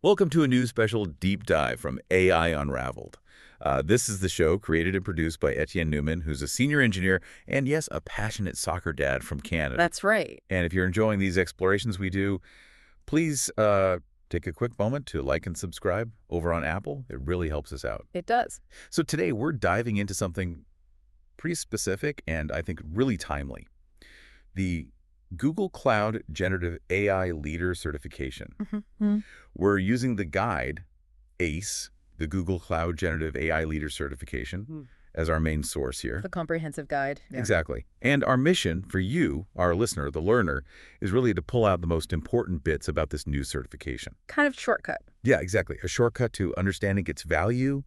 Welcome to a new special deep dive from AI Unraveled. This is the show created and produced by Etienne Newman, who's a senior engineer and, yes, a passionate soccer dad from Canada. That's right. And if you're enjoying these explorations we do, please take a quick moment to like and subscribe over on Apple. It really helps us out. It does. So today we're diving into something pretty specific and I think really timely. The Google Cloud Generative AI Leader Certification. We're using the guide, ACE, the Google Cloud Generative AI Leader Certification, as our main source here. The comprehensive guide. Yeah. Exactly. And our mission for you, our listener, the learner, is really to pull out the most important bits about this new certification. Kind of shortcut. Yeah, exactly. A shortcut to understanding its value,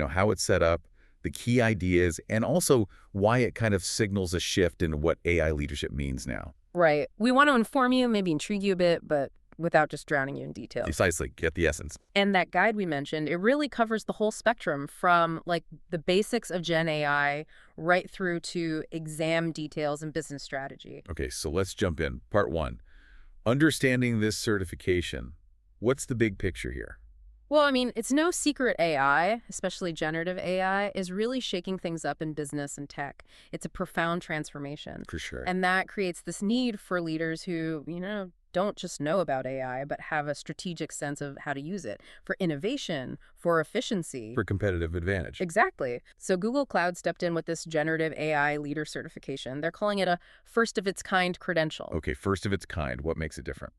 how it's set up, the key ideas, and also why it kind of signals a shift in what AI leadership means now. Right. We want to inform you, maybe intrigue you a bit, but without just drowning you in detail. Precisely. Get the essence. And that guide we mentioned, it really covers the whole spectrum from like the basics of Gen AI right through to exam details and business strategy. Okay, so let's jump in. Part one, understanding this certification. What's the big picture here? Well, I mean, it's no secret AI, especially generative AI, is really shaking things up in business and tech. It's a profound transformation. For sure. And that creates this need for leaders who, don't just know about AI, but have a strategic sense of how to use it for innovation, for efficiency. For competitive advantage. Exactly. So Google Cloud stepped in with this generative AI leader certification. They're calling it a first-of-its-kind credential. Okay, first of its kind. What makes it different?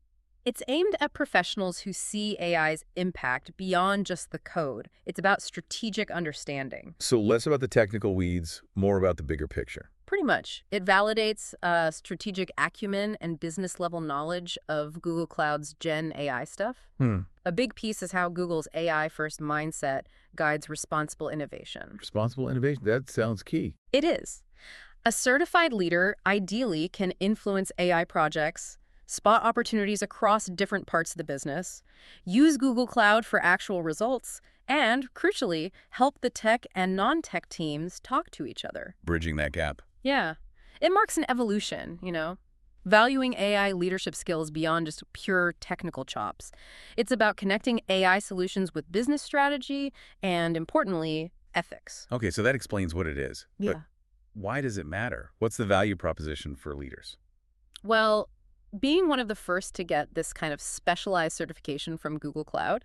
It's aimed at professionals who see AI's impact beyond just the code. It's about strategic understanding. So less about the technical weeds, more about the bigger picture. Pretty much. It validates strategic acumen and business-level knowledge of Google Cloud's Gen AI stuff. A big piece is how Google's AI-first mindset guides responsible innovation. Responsible innovation, that sounds key. It is. A certified leader ideally can influence AI projects, spot opportunities across different parts of the business, use Google Cloud for actual results, and, crucially, help the tech and non-tech teams talk to each other. Bridging that gap. Yeah. It marks an evolution, valuing AI leadership skills beyond just pure technical chops. It's about connecting AI solutions with business strategy and, importantly, ethics. Okay, so that explains what it is. Yeah. But why does it matter? What's the value proposition for leaders? Well, being one of the first to get this kind of specialized certification from Google Cloud,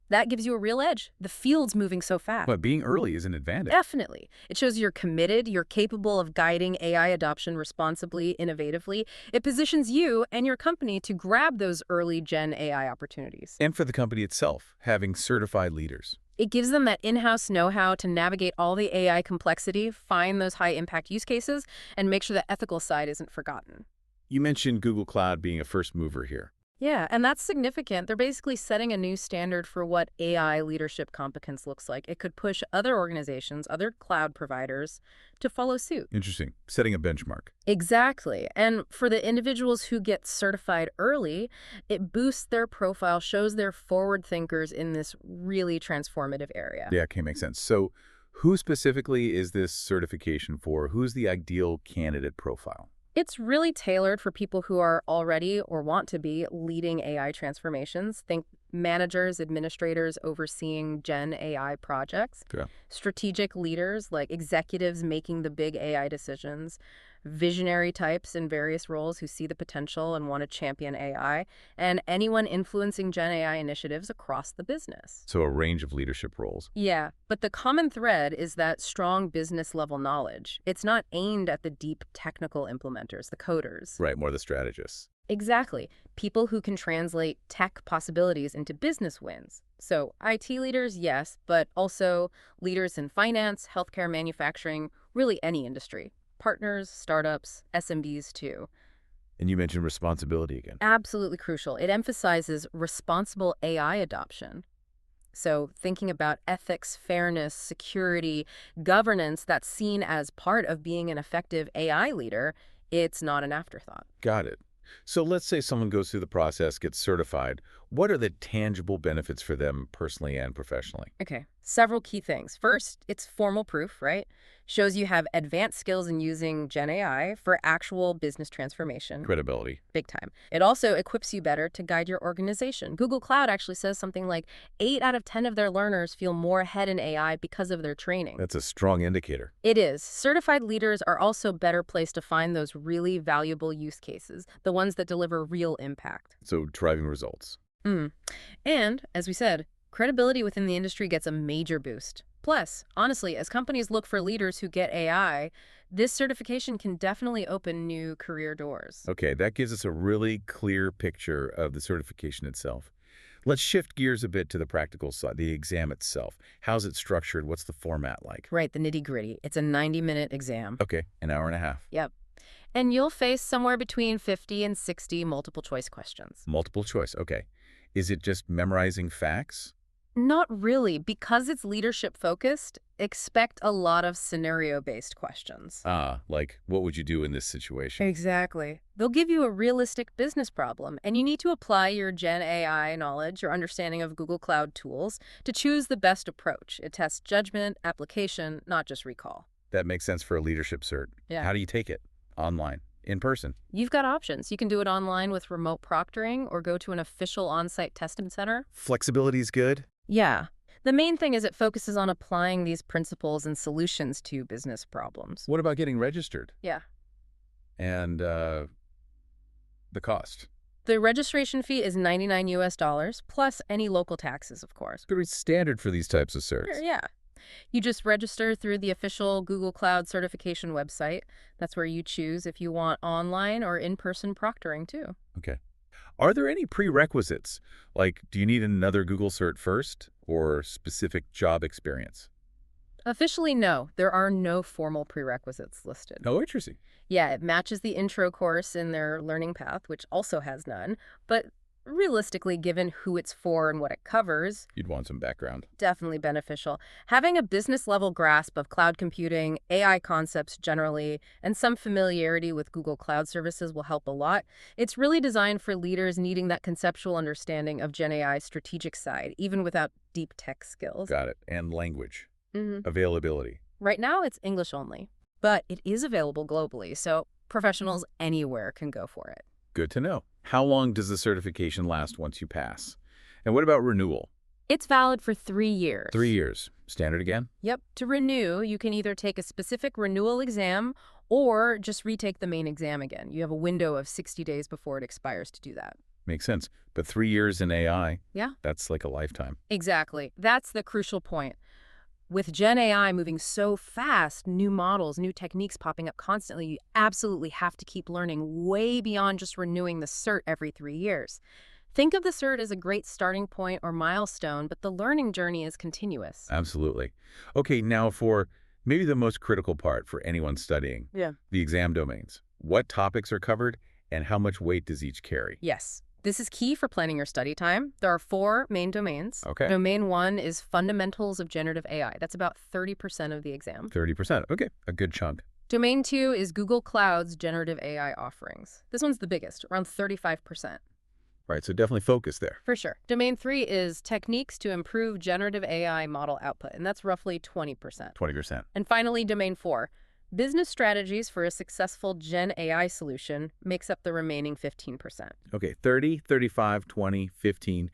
that gives you a real edge. The field's moving so fast. But being early is an advantage. Definitely. It shows you're committed, you're capable of guiding AI adoption responsibly, innovatively. It positions you and your company to grab those early Gen AI opportunities. And for the company itself, having certified leaders. It gives them that in-house know-how to navigate all the AI complexity, find those high-impact use cases, and make sure the ethical side isn't forgotten. You mentioned Google Cloud being a first mover here. Yeah, and that's significant. They're basically setting a new standard for what AI leadership competence looks like. It could push other organizations, other cloud providers, to follow suit. Interesting. Setting a benchmark. Exactly. And for the individuals who get certified early, it boosts their profile, shows they're forward thinkers in this really transformative area. Yeah, okay, makes sense. So who specifically is this certification for? Who's the ideal candidate profile? It's really tailored for people who are already or want to be leading AI transformations. Think managers, administrators overseeing Gen AI projects, Yeah. strategic leaders like executives making the big AI decisions, visionary types in various roles who see the potential and want to champion AI, and anyone influencing Gen AI initiatives across the business. So a range of leadership roles. Yeah, but the common thread is that strong business-level knowledge. It's not aimed at the deep technical implementers, the coders. Right, more the strategists. Exactly. People who can translate tech possibilities into business wins. So IT leaders, yes, but also leaders in finance, healthcare, manufacturing, really any industry. Partners, startups, SMBs too. And you mentioned responsibility again. Absolutely crucial. It emphasizes responsible AI adoption. So thinking about ethics, fairness, security, governance that's seen as part of being an effective AI leader, it's not an afterthought. Got it. So let's say someone goes through the process, gets certified. What are the tangible benefits for them personally and professionally? Okay, several key things. First, it's formal proof, right? Shows you have advanced skills in using Gen AI for actual business transformation. Credibility. Big time. It also equips you better to guide your organization. Google Cloud actually says something like 8 out of 10 of their learners feel more ahead in AI because of their training. That's a strong indicator. It is. Certified leaders are also better placed to find those really valuable use cases, the ones that deliver real impact. So driving results. Mm. And, as we said, credibility within the industry gets a major boost. Plus, honestly, as companies look for leaders who get AI, this certification can definitely open new career doors. Okay, that gives us a really clear picture of the certification itself. Let's shift gears a bit to the practical side, the exam itself. How's it structured? What's the format like? Right, the nitty-gritty. It's a 90-minute exam. Okay, an hour and a half. Yep. And you'll face somewhere between 50 and 60 multiple choice questions. Multiple choice, okay. Is it just memorizing facts? Not really. Because it's leadership focused, expect a lot of scenario-based questions. Like, what would you do in this situation? Exactly. They'll give you a realistic business problem, and you need to apply your Gen AI knowledge, your understanding of Google Cloud tools, to choose the best approach. It tests judgment, application, not just recall. That makes sense for a leadership cert. Yeah. How do you take it? Online? In person? You've got options. You can do it online with remote proctoring or go to an official on-site testing center. Flexibility is good? Yeah. The main thing is it focuses on applying these principles and solutions to business problems. What about getting registered? Yeah. And the cost? The registration fee is $99 US, plus any local taxes, of course. Pretty standard for these types of certs. Yeah. You just register through the official Google Cloud certification website. That's where you choose if you want online or in-person proctoring, too. Okay. Are there any prerequisites? Like, do you need another Google cert first or specific job experience? Officially, no. There are no formal prerequisites listed. Oh, interesting. Yeah, it matches the intro course in their learning path, which also has none. But realistically, given who it's for and what it covers, You'd want some background. definitely beneficial. Having a business-level grasp of cloud computing, AI concepts generally, and some familiarity with Google Cloud services will help a lot. It's really designed for leaders needing that conceptual understanding of Gen AI's strategic side, even without deep tech skills. Got it. And language. hmm Availability. Right now, it's English only, but it is available globally, so professionals anywhere can go for it. Good to know. How long does the certification last once you pass? And what about renewal? It's valid for 3 years. 3 years. Standard again? Yep. To renew, you can either take a specific renewal exam or just retake the main exam again. You have a window of 60 days before it expires to do that. Makes sense. But 3 years in AI, Yeah. that's like a lifetime. Exactly. That's the crucial point. With Gen AI moving so fast, new models, new techniques popping up constantly, you absolutely have to keep learning way beyond just renewing the cert every 3 years. Think of the cert as a great starting point or milestone, but the learning journey is continuous. Absolutely. Okay, now for maybe the most critical part for anyone studying, Yeah. the exam domains. What topics are covered and how much weight does each carry? Yes. This is key for planning your study time. There are 4 main domains. Okay. Domain 1 is fundamentals of generative AI. That's about 30% of the exam. 30%. Okay, a good chunk. Domain 2 is Google Cloud's generative AI offerings. This one's the biggest, around 35%. Right, so definitely focus there. For sure. Domain 3 is techniques to improve generative AI model output, and that's roughly 20%. 20%. And finally, domain 4, business strategies for a successful Gen AI solution, makes up the remaining 15%. Okay, 30, 35, 20, 15.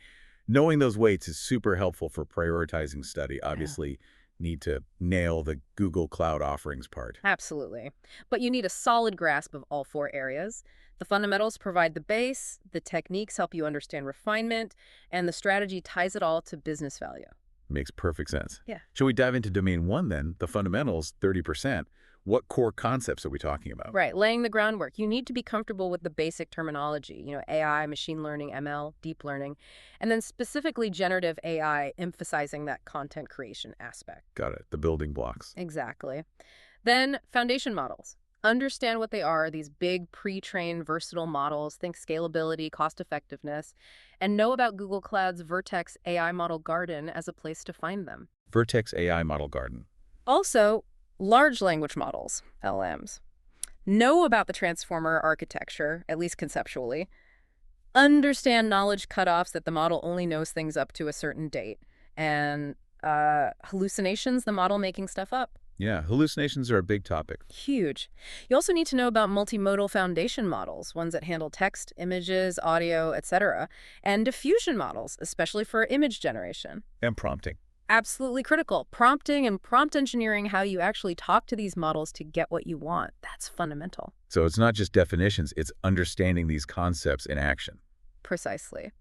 Knowing those weights is super helpful for prioritizing study. Obviously, need to nail the Google Cloud offerings part. Absolutely. But you need a solid grasp of all 4 areas. The fundamentals provide the base, the techniques help you understand refinement, and the strategy ties it all to business value. Makes perfect sense. Yeah. Shall we dive into domain 1 then? The fundamentals, 30%. What core concepts are we talking about? Right, laying the groundwork. You need to be comfortable with the basic terminology, AI, machine learning, ML, deep learning, and then specifically generative AI, emphasizing that content creation aspect. Got it. The building blocks. Exactly. Then foundation models. Understand what they are, these big pre-trained versatile models, think scalability, cost effectiveness, and know about Google Cloud's Vertex AI Model Garden as a place to find them. Vertex AI Model Garden. Also, large language models, LMs. Know about the transformer architecture, at least conceptually. understand knowledge cutoffs that the model only knows things up to a certain date, and hallucinations, the model making stuff up. Yeah, hallucinations are a big topic. Huge. You also need to know about multimodal foundation models, ones that handle text, images, audio, etc., and diffusion models, especially for image generation. And prompting. Absolutely critical. Prompting and prompt engineering, how you actually talk to these models to get what you want. That's fundamental. So it's not just definitions, it's understanding these concepts in action. Precisely.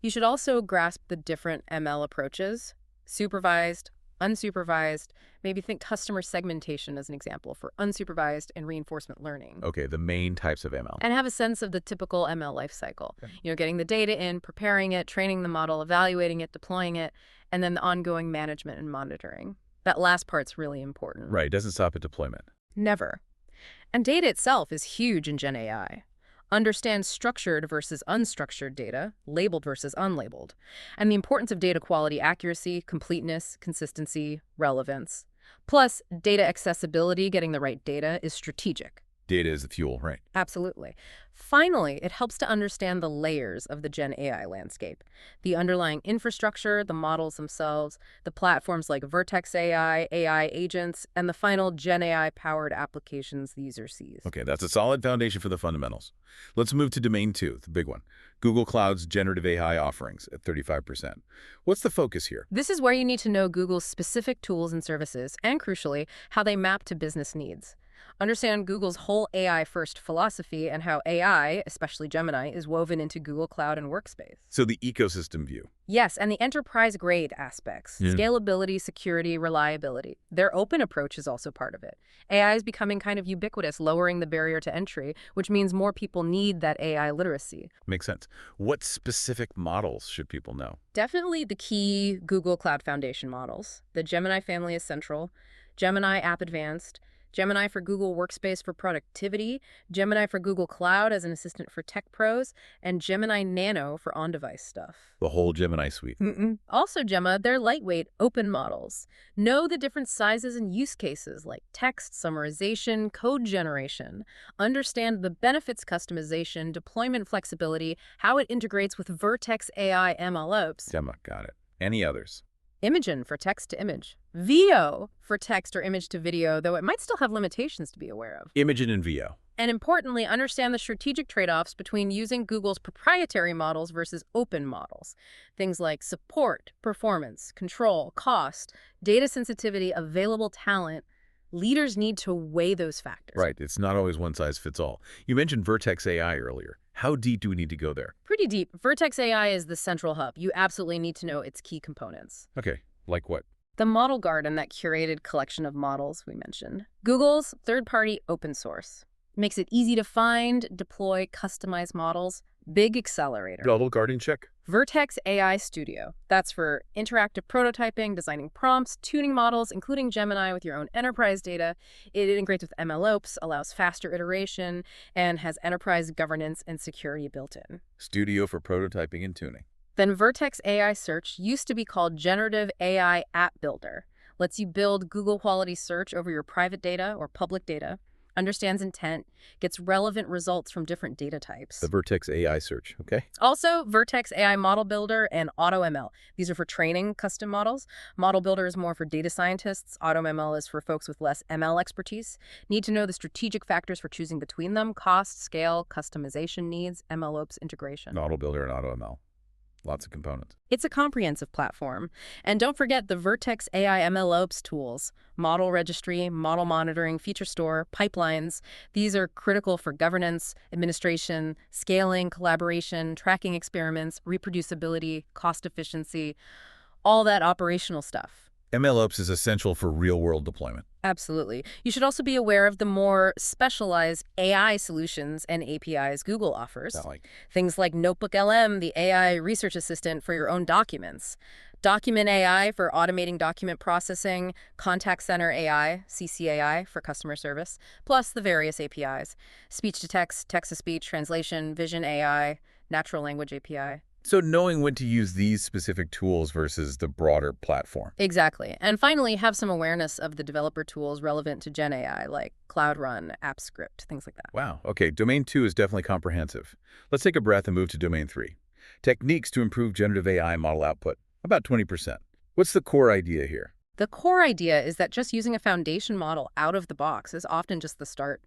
You should also grasp the different ML approaches: supervised, unsupervised. Maybe think customer segmentation as an example for unsupervised and reinforcement learning. Okay, the main types of ML. And have a sense of the typical ML lifecycle. Okay. Getting the data in, preparing it, training the model, evaluating it, deploying it, and then the ongoing management and monitoring. That last part's really important. Right, it doesn't stop at deployment. Never. And data itself is huge in Gen AI. Understand structured versus unstructured data, labeled versus unlabeled, and the importance of data quality, accuracy, completeness, consistency, relevance. Plus, data accessibility, getting the right data, is strategic. Data is the fuel, right? Absolutely. Finally, it helps to understand the layers of the Gen AI landscape, the underlying infrastructure, the models themselves, the platforms like Vertex AI, AI agents, and the final Gen AI-powered applications the user sees. Okay, that's a solid foundation for the fundamentals. Let's move to domain 2, the big one. Google Cloud's generative AI offerings at 35%. What's the focus here? This is where you need to know Google's specific tools and services, and crucially, how they map to business needs. Understand Google's whole AI-first philosophy and how AI, especially Gemini, is woven into Google Cloud and Workspace. So the ecosystem view. Yes, and the enterprise-grade aspects, Yeah. scalability, security, reliability. Their open approach is also part of it. AI is becoming kind of ubiquitous, lowering the barrier to entry, which means more people need that AI literacy. Makes sense. What specific models should people know? Definitely the key Google Cloud Foundation models. The Gemini family is central, Gemini App Advanced, Gemini for Google Workspace for productivity, Gemini for Google Cloud as an assistant for tech pros, and Gemini Nano for on-device stuff. The whole Gemini suite. Also, Gemma, they're lightweight, open models. Know the different sizes and use cases like text, summarization, code generation. Understand the benefits customization, deployment flexibility, how it integrates with Vertex AI MLOps. Gemma, got it. Any others? Imagen for text to image. VO for text or image to video, though it might still have limitations to be aware of. Imagen and VO. And importantly, understand the strategic trade-offs between using Google's proprietary models versus open models. Things like support, performance, control, cost, data sensitivity, available talent. Leaders need to weigh those factors. Right, it's not always one size fits all. You mentioned Vertex AI earlier. How deep do we need to go there? Pretty deep. Vertex AI is the central hub. You absolutely need to know its key components. Okay, like what? The model garden, that curated collection of models we mentioned. Google's third-party open source. Makes it easy to find, deploy, customize models. Big accelerator. Double guarding check. Vertex AI Studio. That's for interactive prototyping, designing prompts, tuning models, including Gemini with your own enterprise data. It integrates with MLOps, allows faster iteration, and has enterprise governance and security built in. Studio for prototyping and tuning. Then Vertex AI Search used to be called Generative AI App Builder. Lets you build Google quality search over your private data or public data. Understands intent, gets relevant results from different data types. The Vertex AI search, okay? Also, Vertex AI Model Builder and AutoML. These are for training custom models. Model Builder is more for data scientists. AutoML is for folks with less ML expertise. Need to know the strategic factors for choosing between them: cost, scale, customization needs, MLOps integration. Model Builder and AutoML. Lots of components. It's a comprehensive platform. And don't forget the Vertex AI MLOps tools: model registry, model monitoring, feature store, pipelines. These are critical for governance, administration, scaling, collaboration, tracking experiments, reproducibility, cost efficiency, all that operational stuff. MLOps is essential for real-world deployment. Absolutely. You should also be aware of the more specialized AI solutions and APIs Google offers. Things like Notebook LM, the AI research assistant for your own documents. Document AI for automating document processing. Contact Center AI, CCAI for customer service. Plus the various APIs. Speech to text, text to speech, translation, vision AI, natural language API. So knowing when to use these specific tools versus the broader platform. Exactly. And finally, have some awareness of the developer tools relevant to Gen AI, like Cloud Run, AppScript, things like that. Wow. Okay, domain 2 is definitely comprehensive. Let's take a breath and move to domain 3. Techniques to improve generative AI model output, about 20%. What's the core idea here? The core idea is that just using a foundation model out of the box is often just the start.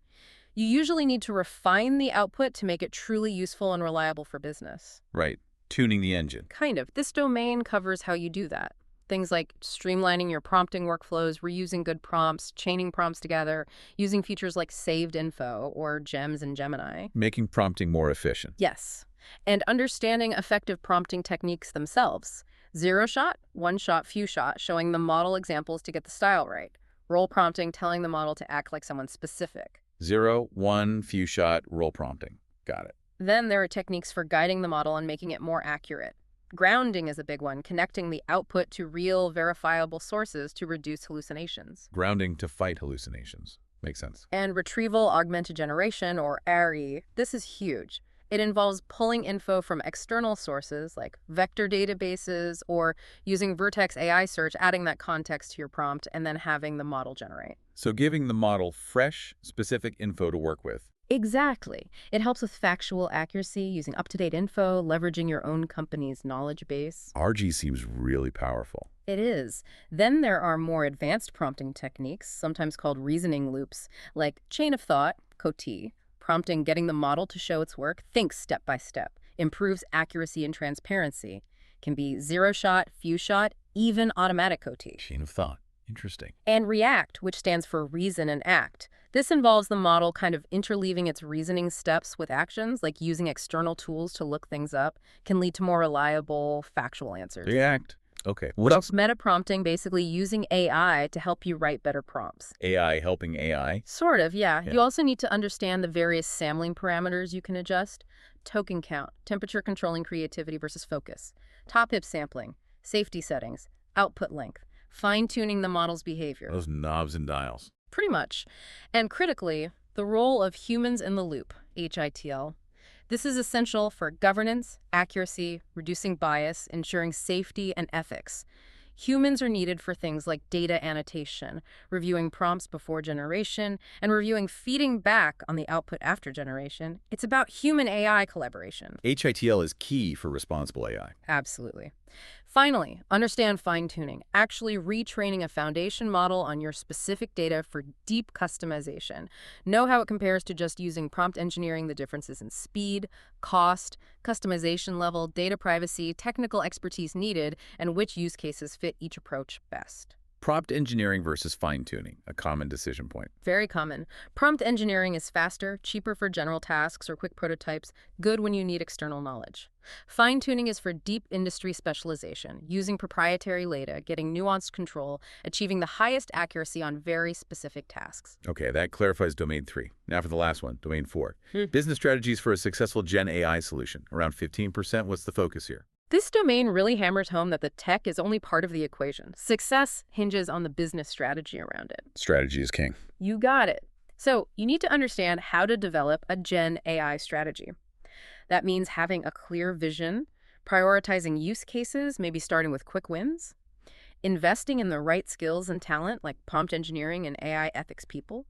You usually need to refine the output to make it truly useful and reliable for business. Right. Tuning the engine. Kind of. This domain covers how you do that. Things like streamlining your prompting workflows, reusing good prompts, chaining prompts together, using features like saved info or gems in Gemini. Making prompting more efficient. Yes. And understanding effective prompting techniques themselves. Zero shot, one shot, few shot, showing the model examples to get the style right. Role prompting, telling the model to act like someone specific. 0, 1, few shot, role prompting. Got it. Then there are techniques for guiding the model and making it more accurate. Grounding is a big one, connecting the output to real, verifiable sources to reduce hallucinations. Grounding to fight hallucinations. Makes sense. And retrieval augmented generation, or ARI, this is huge. It involves pulling info from external sources like vector databases or using Vertex AI search, adding that context to your prompt, and then having the model generate. So giving the model fresh, specific info to work with. Exactly. It helps with factual accuracy, using up-to-date info, leveraging your own company's knowledge base. RG seems really powerful. It is. Then there are more advanced prompting techniques, sometimes called reasoning loops, like chain of thought, COT, prompting getting the model to show its work, thinks step by step, improves accuracy and transparency. Can be zero shot, few shot, even automatic COT. Chain of thought. Interesting. And react, which stands for reason and act. This involves the model kind of interleaving its reasoning steps with actions, like using external tools to look things up, can lead to more reliable, factual answers. React. Okay. What else? Meta prompting, basically using AI to help you write better prompts. AI helping AI. Sort of, yeah. You also need to understand the various sampling parameters you can adjust. Token count, temperature controlling creativity versus focus, top hip sampling, safety settings, output length, fine-tuning the model's behavior. Those knobs and dials. Pretty much. And critically, the role of humans in the loop, HITL. This is essential for governance, accuracy, reducing bias, ensuring safety and ethics. Humans are needed for things like data annotation, reviewing prompts before generation, and reviewing feeding back on the output after generation. It's about human-AI collaboration. HITL is key for responsible AI. Absolutely. Finally, understand fine-tuning, actually retraining a foundation model on your specific data for deep customization. Know how it compares to just using prompt engineering, the differences in speed, cost, customization level, data privacy, technical expertise needed, and which use cases fit each approach best. Prompt engineering versus fine-tuning, a common decision point. Very common. Prompt engineering is faster, cheaper for general tasks or quick prototypes, good when you need external knowledge. Fine-tuning is for deep industry specialization, using proprietary data, getting nuanced control, achieving the highest accuracy on very specific tasks. Okay, that clarifies domain 3. Now for the last one, domain 4. Business strategies for a successful Gen AI solution. Around 15%. What's the focus here? This domain really hammers home that the tech is only part of the equation. Success hinges on the business strategy around it. Strategy is king. You got it. So you need to understand how to develop a Gen AI strategy. That means having a clear vision, prioritizing use cases, maybe starting with quick wins, investing in the right skills and talent like prompt engineering and AI ethics people,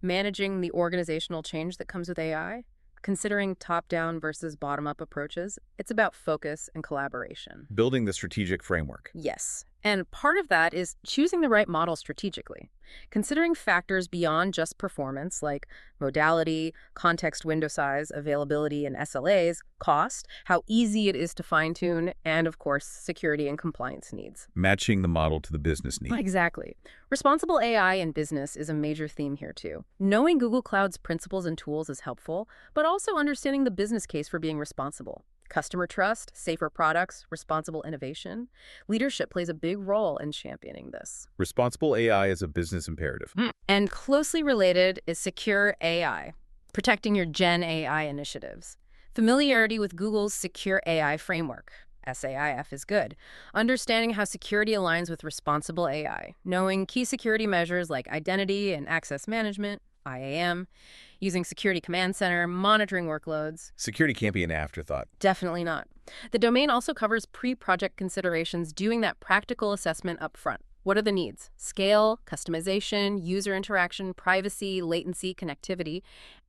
managing the organizational change that comes with AI, considering top-down versus bottom-up approaches. It's about focus and collaboration. Building the strategic framework. Yes. And part of that is choosing the right model strategically. Considering factors beyond just performance like modality, context window size, availability, and SLAs, cost, how easy it is to fine-tune, and of course, security and compliance needs. Matching the model to the business need. Exactly. Responsible AI in business is a major theme here too. Knowing Google Cloud's principles and tools is helpful, but also understanding the business case for being responsible. Customer trust, safer products, responsible innovation. Leadership plays a big role in championing this. Responsible AI is a business imperative. And closely related is secure AI, protecting your Gen AI initiatives. Familiarity with Google's Secure AI framework, SAIF, is good. Understanding how security aligns with responsible AI, knowing key security measures like identity and access management, IAM, using Security Command Center, monitoring workloads. Security can't be an afterthought. Definitely not. The domain also covers pre-project considerations, doing that practical assessment up front. What are the needs? Scale, customization, user interaction, privacy, latency, connectivity.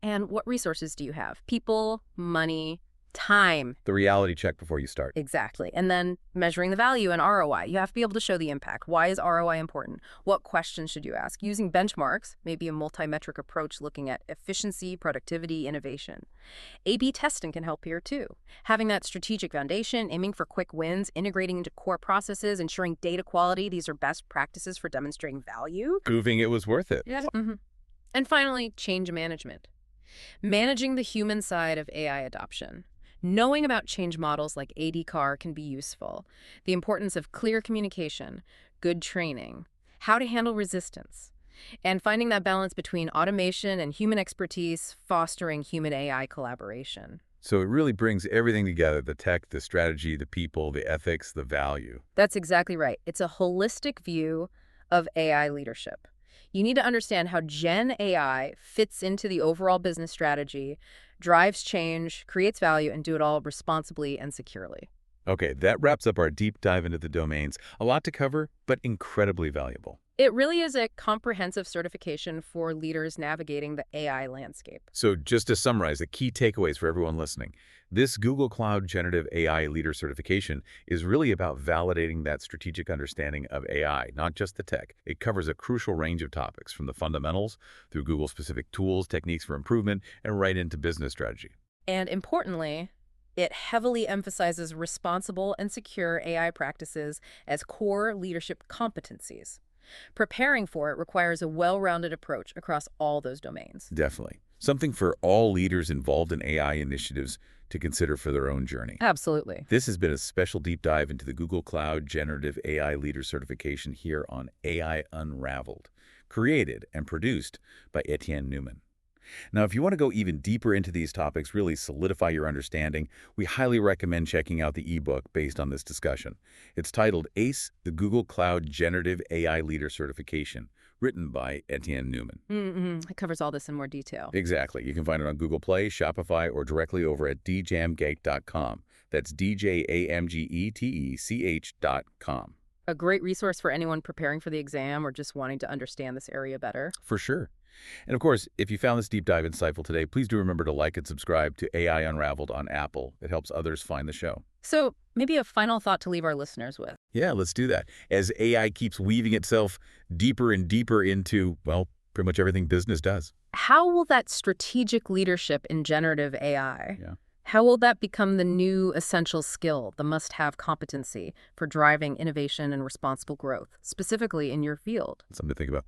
And what resources do you have? People, money, time. The reality check before you start. Exactly. And then measuring the value and ROI. You have to be able to show the impact. Why is ROI important? What questions should you ask? Using benchmarks, maybe a multi-metric approach looking at efficiency, productivity, innovation. A/B testing can help here too. Having that strategic foundation, aiming for quick wins, integrating into core processes, ensuring data quality. These are best practices for demonstrating value. Proving it was worth it. Yeah. And finally, change management. Managing the human side of AI adoption. Knowing about change models like AD-CAR can be useful. The importance of clear communication, good training, how to handle resistance, and finding that balance between automation and human expertise, fostering human-AI collaboration. So it really brings everything together, the tech, the strategy, the people, the ethics, the value. That's exactly right. It's a holistic view of AI leadership. You need to understand how Gen AI fits into the overall business strategy, drives change, creates value, and do it all responsibly and securely. Okay, that wraps up our deep dive into the domains. A lot to cover, but incredibly valuable. It really is a comprehensive certification for leaders navigating the AI landscape. So just to summarize, the key takeaways for everyone listening. This Google Cloud Generative AI Leader Certification is really about validating that strategic understanding of AI, not just the tech. It covers a crucial range of topics, from the fundamentals through Google-specific tools, techniques for improvement, and right into business strategy. And importantly, it heavily emphasizes responsible and secure AI practices as core leadership competencies. Preparing for it requires a well-rounded approach across all those domains. Definitely. Something for all leaders involved in AI initiatives to consider for their own journey. Absolutely. This has been a special deep dive into the Google Cloud Generative AI Leader Certification here on AI Unraveled, created and produced by Etienne Newman. Now, if you want to go even deeper into these topics, really solidify your understanding, we highly recommend checking out the ebook based on this discussion. It's titled ACE, the Google Cloud Generative AI Leader Certification, written by Etienne Newman. It covers all this in more detail. Exactly. You can find it on Google Play, Shopify, or directly over at djamgetech.com. That's DJAMGETECH.com. A great resource for anyone preparing for the exam or just wanting to understand this area better. For sure. And of course, if you found this deep dive insightful today, please do remember to like and subscribe to AI Unraveled on Apple. It helps others find the show. So maybe a final thought to leave our listeners with. Yeah, let's do that. As AI keeps weaving itself deeper and deeper into, well, pretty much everything business does. How will that strategic leadership in generative AI, Yeah. how will that become the new essential skill, the must-have competency for driving innovation and responsible growth, specifically in your field? Something to think about.